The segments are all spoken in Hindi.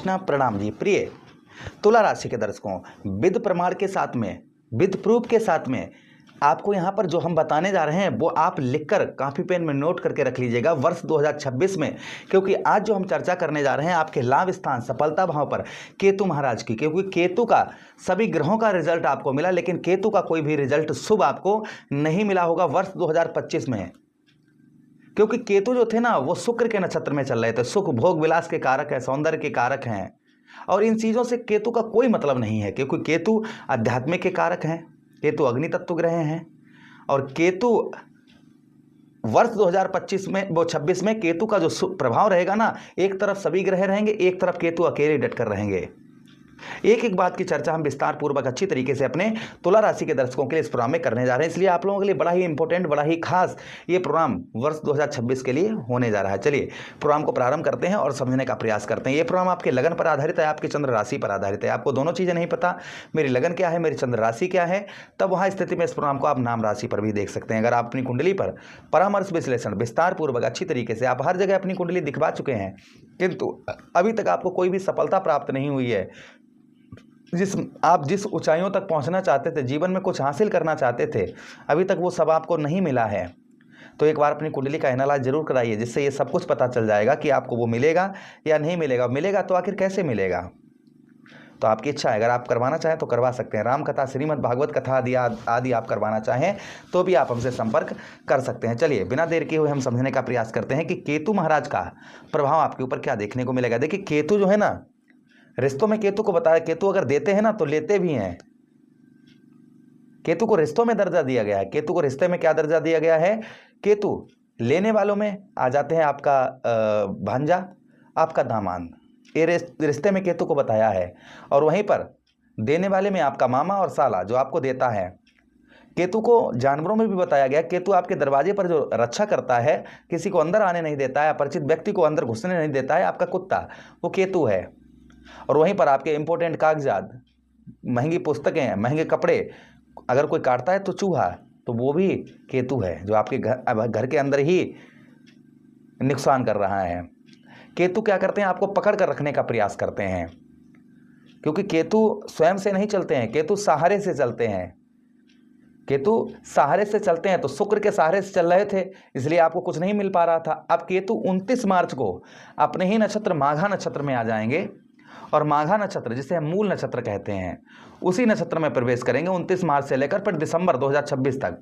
कृष्णा प्रणाम जी। प्रिय तुला राशि के दर्शकों, विद प्रमाण के साथ में, विद प्रूफ के साथ में आपको यहाँ पर जो हम बताने जा रहे हैं वो आप लिखकर कॉपी पेन में नोट करके रख लीजिएगा वर्ष 2026 में, क्योंकि आज जो हम चर्चा करने जा रहे हैं आपके लाभ स्थान सफलता भाव पर केतु महाराज की, क्योंकि केतु का सभी ग्रहों का रिजल्ट आपको मिला लेकिन केतु का कोई भी रिजल्ट शुभ आपको नहीं मिला होगा वर्ष 2025 में, क्योंकि केतु जो थे ना वो शुक्र के नक्षत्र में चल रहे थे। सुख भोग विलास के कारक है, सौंदर्य के कारक हैं, और इन चीज़ों से केतु का कोई मतलब नहीं है, क्योंकि केतु आध्यात्मिक के कारक हैं, केतु अग्नि तत्व ग्रह हैं। और केतु वर्ष 2025 में वो 26 में केतु का जो प्रभाव रहेगा ना, एक तरफ सभी ग्रह रहेंगे, एक तरफ केतु अकेले डट कर रहेंगे। एक एक बात की चर्चा हम विस्तार पूर्वक अच्छी तरीके से अपने तुला राशि के दर्शकों के लिए इस प्रोग्राम में करने जा रहे हैं, इसलिए आप लोगों के लिए बड़ा ही इंपॉर्टेंट, बड़ा ही खास ये प्रोग्राम वर्ष 2026 के लिए होने जा रहा है। चलिए प्रोग्राम को प्रारंभ करते हैं और समझने का प्रयास करते हैं। ये प्रोग्राम आपके लगन पर आधारित है, आपकी चंद्र राशि पर आधारित है। आपको दोनों चीज़ें नहीं पता, मेरी लगन क्या है, मेरी चंद्र राशि क्या है, तब वहाँ स्थिति में इस प्रोग्राम को आप नाम राशि पर भी देख सकते हैं। अगर आप अपनी कुंडली पर परामर्श विश्लेषण विस्तार पूर्वक अच्छी तरीके से आप हर जगह अपनी कुंडली दिखवा चुके हैं, किंतु अभी तक आपको कोई भी सफलता प्राप्त नहीं हुई है, आप जिस ऊंचाइयों तक पहुंचना चाहते थे, जीवन में कुछ हासिल करना चाहते थे, अभी तक वो सब आपको नहीं मिला है, तो एक बार अपनी कुंडली का एनालाइज जरूर कराइए, जिससे ये सब कुछ पता चल जाएगा कि आपको वो मिलेगा या नहीं मिलेगा। मिलेगा तो आखिर कैसे मिलेगा, तो आपकी इच्छा है। अगर आप करवाना चाहें तो करवा सकते हैं। राम कथा, श्रीमद् भागवत कथा आदि आप करवाना चाहें तो भी आप हमसे संपर्क कर सकते हैं। चलिए बिना देर किए हुए हम समझने का प्रयास करते हैं कि केतु महाराज का प्रभाव आपके ऊपर क्या देखने को मिलेगा। देखिए केतु जो है ना, रिश्तों में केतु को बताया, केतु अगर देते हैं ना तो लेते भी हैं। केतु को रिश्तों में दर्जा दिया गया है। केतु को रिश्ते में क्या दर्जा दिया गया है, केतु लेने वालों में आ जाते हैं आपका भांजा, आपका दामाद, ये रिश्ते में केतु को बताया है। और वहीं पर देने वाले में आपका मामा और साला जो आपको देता है। केतु को जानवरों में भी बताया गया, केतु आपके दरवाजे पर जो रक्षा करता है, किसी को अंदर आने नहीं देता है, अपरिचित व्यक्ति को अंदर घुसने नहीं देता है, आपका कुत्ता, वो केतु है। और वहीं पर आपके इंपॉर्टेंट कागजात, महंगी पुस्तकें, महंगे कपड़े अगर कोई काटता है तो चूहा, तो वो भी केतु है जो आपके घर के अंदर ही नुकसान कर रहा है। केतु क्या करते हैं, आपको पकड़ कर रखने का प्रयास करते हैं, क्योंकि केतु स्वयं से नहीं चलते हैं, केतु सहारे से चलते हैं। केतु सहारे से चलते हैं, तो शुक्र के सहारे से चल रहे थे, इसलिए आपको कुछ नहीं मिल पा रहा था। अब केतु 29 मार्च को अपने ही नक्षत्र माघा नक्षत्र में आ जाएंगे, और माघा नक्षत्र जिसे हम मूल नक्षत्र कहते हैं, उसी नक्षत्र में प्रवेश करेंगे 29 मार्च से लेकर फिर दिसंबर 2026 तक।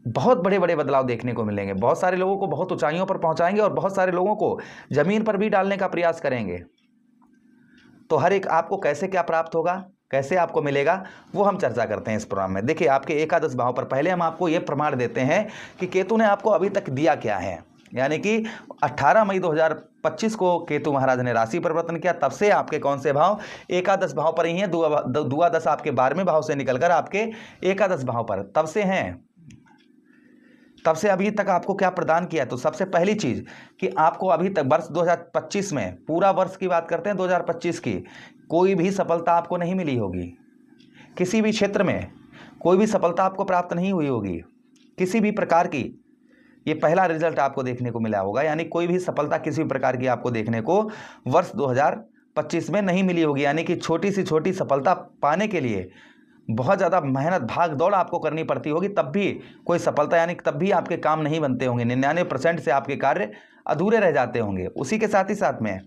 बहुत बड़े बड़े बदलाव देखने को मिलेंगे। बहुत सारे लोगों को बहुत ऊंचाइयों पर पहुंचाएंगे और बहुत सारे लोगों को जमीन पर भी डालने का प्रयास करेंगे। तो हर एक आपको कैसे क्या प्राप्त होगा, कैसे आपको मिलेगा, वो हम चर्चा करते हैं इस प्रोग्राम में। देखिए आपके एकादश भाव पर पहले हम आपको ये प्रमाण देते हैं कि केतु ने आपको अभी तक दिया क्या है। यानी कि 18 मई 2025 को केतु महाराज ने राशि परिवर्तन किया, तब से आपके कौन से भाव, एकादश भाव पर ही हैं। द्वादश आपके 12वें भाव से निकलकर आपके एकादश भाव पर तब से हैं। तब से अभी तक आपको क्या प्रदान किया, तो सबसे पहली चीज कि आपको अभी तक वर्ष 2025 में, पूरा वर्ष की बात करते हैं 2025 की, कोई भी सफलता आपको नहीं मिली होगी। किसी भी क्षेत्र में कोई भी सफलता आपको प्राप्त नहीं हुई होगी, किसी भी प्रकार की। ये पहला रिजल्ट आपको देखने को मिला होगा, यानी कोई भी सफलता किसी भी प्रकार की आपको देखने को वर्ष 2025 में नहीं मिली होगी। यानी कि छोटी सी छोटी सफलता पाने के लिए बहुत ज़्यादा मेहनत, भाग दौड़ आपको करनी पड़ती होगी, तब भी कोई सफलता, यानी तब भी आपके काम नहीं बनते होंगे। 99% से आपके कार्य अधूरे रह जाते होंगे। उसी के साथ ही साथ में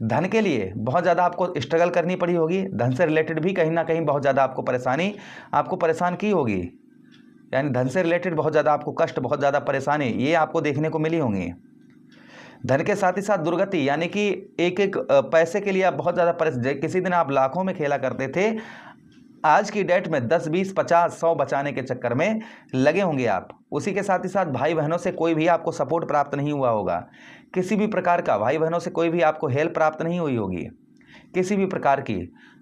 धन के लिए बहुत ज़्यादा आपको स्ट्रगल करनी पड़ी होगी। धन से रिलेटेड भी कहीं ना कहीं बहुत ज़्यादा आपको परेशान की होगी, यानी धन से रिलेटेड बहुत ज़्यादा आपको कष्ट, बहुत ज़्यादा परेशानी ये आपको देखने को मिली होंगी। धन के साथ ही साथ दुर्गति, यानी कि एक एक पैसे के लिए आप बहुत ज़्यादा किसी दिन आप लाखों में खेला करते थे, आज की डेट में 10, 20, 50, 100 बचाने के चक्कर में लगे होंगे आप। उसी के साथ ही साथ भाई बहनों से कोई भी आपको सपोर्ट प्राप्त नहीं हुआ होगा। किसी भी प्रकार का भाई बहनों से कोई भी आपको हेल्प प्राप्त नहीं हुई होगी, किसी भी प्रकार की।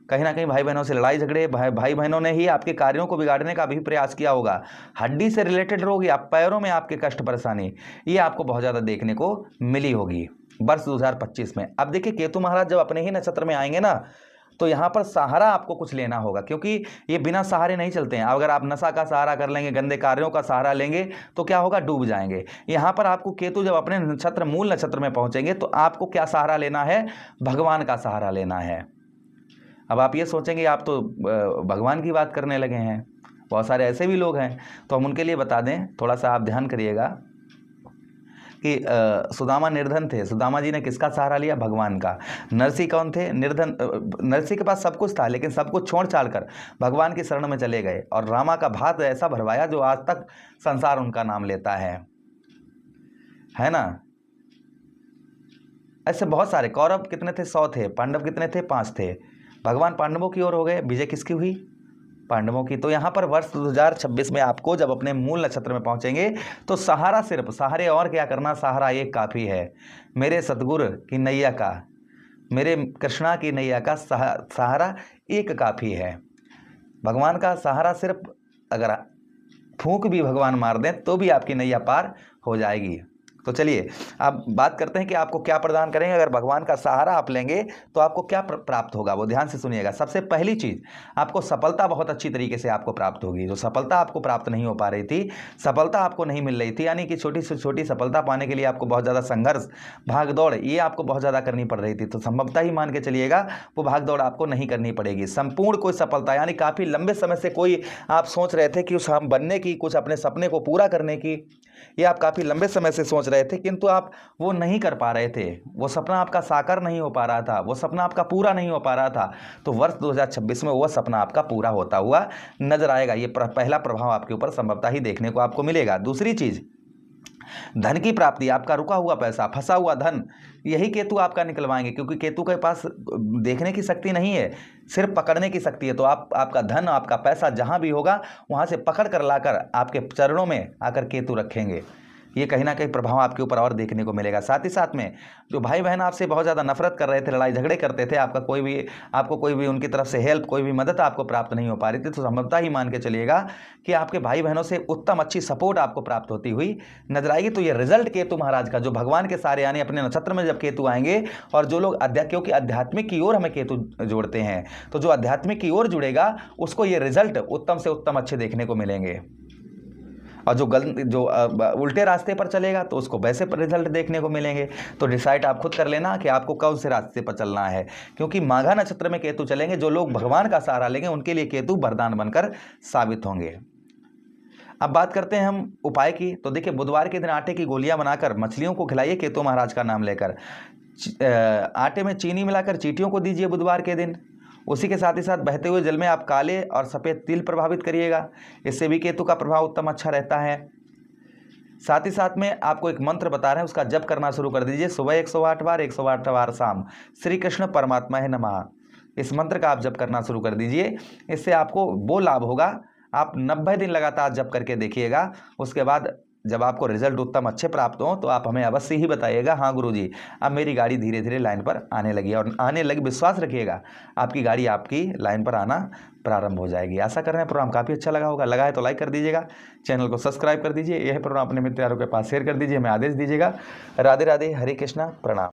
कहीं ना कहीं भाई बहनों से लड़ाई झगड़े, भाई बहनों ने ही आपके कार्यों को बिगाड़ने का भी प्रयास किया होगा। हड्डी से रिलेटेड रोग या पैरों में आपके कष्ट परेशानी, ये आपको बहुत ज़्यादा देखने को मिली होगी वर्ष 2025 में। अब देखिए केतु महाराज जब अपने ही नक्षत्र में आएंगे ना, तो यहाँ पर सहारा आपको कुछ लेना होगा, क्योंकि ये बिना सहारे नहीं चलते हैं। अगर आप नशा का सहारा कर लेंगे, गंदे कार्यों का सहारा लेंगे तो क्या होगा, डूब जाएंगे। यहाँ पर आपको केतु जब अपने नक्षत्र, मूल नक्षत्र में पहुंचेंगे तो आपको क्या सहारा लेना है, भगवान का सहारा लेना है। अब आप ये सोचेंगे आप तो भगवान की बात करने लगे हैं, बहुत सारे ऐसे भी लोग हैं, तो हम उनके लिए बता दें, थोड़ा सा आप ध्यान करिएगा कि सुदामा निर्धन थे, सुदामा जी ने किसका सहारा लिया, भगवान का। नरसी कौन थे, निर्धन, नरसी के पास सब कुछ था लेकिन सब कुछ छोड़ छाड़ कर भगवान की शरण में चले गए और रामा का भात ऐसा भरवाया जो आज तक संसार उनका नाम लेता है ना। ऐसे बहुत सारे, कौरव कितने थे, 100 थे, पांडव कितने थे, 5 थे। भगवान पांडवों की ओर हो गए, विजय किसकी हुई, पांडवों की। तो यहाँ पर वर्ष 2026 में आपको जब अपने मूल नक्षत्र में पहुंचेंगे तो सहारा, सिर्फ सहारे और क्या करना, सहारा एक काफ़ी है। मेरे सतगुरु की नैया का, मेरे कृष्णा की नैया का सहारा एक काफ़ी है। भगवान का सहारा सिर्फ अगर फूंक भी भगवान मार दें तो भी आपकी नैया पार हो जाएगी। तो चलिए अब बात करते हैं कि आपको क्या प्रदान करेंगे। अगर भगवान का सहारा आप लेंगे तो आपको क्या प्राप्त होगा, वो ध्यान से सुनिएगा। सबसे पहली चीज़, आपको सफलता बहुत अच्छी तरीके से आपको प्राप्त होगी। जो सफलता आपको प्राप्त नहीं हो पा रही थी, सफलता आपको नहीं मिल रही थी, यानी कि छोटी से छोटी सफलता पाने के लिए आपको बहुत ज़्यादा संघर्ष, भाग दौड़, ये आपको बहुत ज़्यादा करनी पड़ रही थी, तो संभवतः ही मान के चलिएगा वो भाग दौड़ आपको नहीं करनी पड़ेगी। संपूर्ण कोई सफलता, यानी काफ़ी लंबे समय से कोई आप सोच रहे थे कि उस हम बनने की, कुछ अपने सपने को पूरा करने की, ये आप काफ़ी लंबे समय से सोच रहे थे किंतु आप वो नहीं कर पा रहे थे, वो सपना आपका साकार नहीं हो पा रहा था, वो सपना आपका पूरा नहीं हो पा रहा था। तो वर्ष 2026 में वो सपना आपका पूरा होता हुआ नजर आएगा। ये पहला प्रभाव आपके ऊपर संभवतः ही देखने को आपको मिलेगा। दूसरी चीज़, धन की प्राप्ति, आपका रुका हुआ पैसा, फंसा हुआ धन, यही केतु आपका निकलवाएंगे, क्योंकि केतु के पास देखने की शक्ति नहीं है, सिर्फ पकड़ने की शक्ति है। तो आपका धन, आपका पैसा जहां भी होगा वहां से पकड़ कर लाकर आपके चरणों में आकर केतु रखेंगे। ये कहीं ना कहीं प्रभाव आपके ऊपर और देखने को मिलेगा। साथ ही साथ में जो भाई बहन आपसे बहुत ज़्यादा नफरत कर रहे थे, लड़ाई झगड़े करते थे, आपको कोई भी उनकी तरफ से हेल्प, कोई भी मदद आपको प्राप्त नहीं हो पा रही थी, तो संभवतः ही मान के चलिएगा कि आपके भाई बहनों से उत्तम अच्छी सपोर्ट आपको प्राप्त होती हुई नजर आएगी। तो ये रिजल्ट केतु महाराज का, जो भगवान के सारे, यानी अपने नक्षत्र में जब केतु आएंगे, और जो लोग क्योंकि आध्यात्मिक की ओर हमें केतु जोड़ते हैं, तो जो आध्यात्मिक की ओर जुड़ेगा उसको ये रिजल्ट उत्तम से उत्तम अच्छे देखने को मिलेंगे, और जो उल्टे रास्ते पर चलेगा तो उसको वैसे रिजल्ट देखने को मिलेंगे। तो डिसाइड आप खुद कर लेना कि आपको कौन से रास्ते पर चलना है, क्योंकि माघा नक्षत्र में केतु चलेंगे। जो लोग भगवान का सहारा लेंगे उनके लिए केतु वरदान बनकर साबित होंगे। अब बात करते हैं हम उपाय की। तो देखिए, बुधवार के दिन आटे की गोलियां बनाकर मछलियों को खिलाइए केतु महाराज का नाम लेकर। आटे में चीनी मिलाकर चींटियों को दीजिए बुधवार के दिन। उसी के साथ ही साथ बहते हुए जल में आप काले और सफ़ेद तिल प्रभावित करिएगा, इससे भी केतु का प्रभाव उत्तम अच्छा रहता है। साथ ही साथ में आपको एक मंत्र बता रहे हैं, उसका जप करना शुरू कर दीजिए। सुबह 108 बार, 108 बार शाम, श्री कृष्ण परमात्मा है नमः, इस मंत्र का आप जप करना शुरू कर दीजिए। इससे आपको वो लाभ होगा, आप 90 दिन लगातार जप करके देखिएगा। उसके बाद जब आपको रिजल्ट उत्तम अच्छे प्राप्त हो तो आप हमें अवश्य ही बताइएगा, हाँ गुरुजी अब मेरी गाड़ी धीरे धीरे लाइन पर आने लगी है, और आने लगी, विश्वास रखिएगा आपकी गाड़ी आपकी लाइन पर आना प्रारंभ हो जाएगी। आशा कर रहे हैं प्रोग्राम काफ़ी अच्छा लगा होगा। लगा है तो लाइक कर दीजिएगा, चैनल को सब्सक्राइब कर दीजिए, यह प्रोग्राम अपने मित्रों के पास शेयर कर दीजिए, हमें आदेश दीजिएगा। राधे राधे, हरे कृष्णा, प्रणाम।